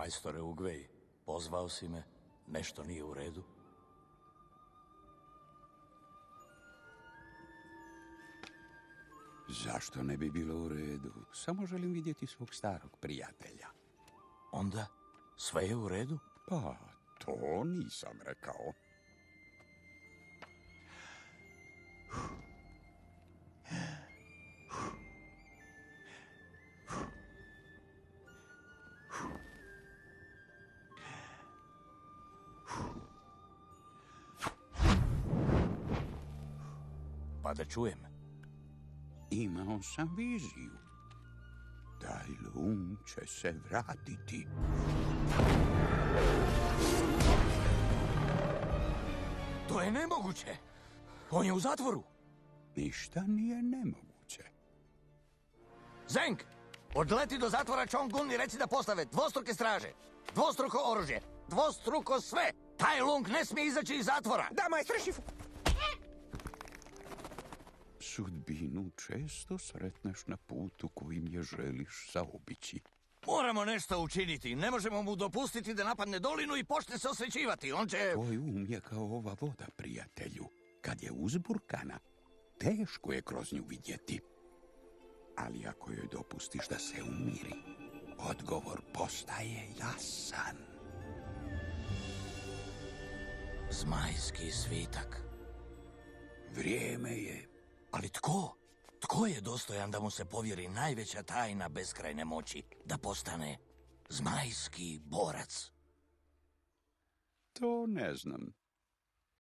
Majstore Ugvej, pozvao si me, nešto nije u redu? Zašto ne bi bilo u redu? Samo želim vidjeti svog starog prijatelja. Onda, sve je u redu? Pa, to nisam rekao. Pa da čujem. Imao sam viziju. Taj Lung će se vratiti. To je nemoguće! On je u zatvoru! Ništa nije nemoguće. Zeng! Odleti do zatvora Chong-gun i reci da postave dvostruke straže, dvostruko oružje, dvostruko sve! Taj Lung ne smije izaći iz zatvora! Da, majstore Šifu! Sudbinu često sretneš na putu kojim je želiš zaobići. Moramo nešto učiniti. Ne možemo mu dopustiti da napadne dolinu i počne se osvećivati. On će... Tvoj je kao ova voda, prijatelju. Kad je uzburkana, teško je kroz nju vidjeti. Ali ako joj dopustiš da se umiri, odgovor postaje jasan. Zmajski svitak. Vrijeme je. Ali tko? Tko je dostojan da mu se povjeri najveća tajna beskrajne moći, da postane zmajski borac? To ne znam.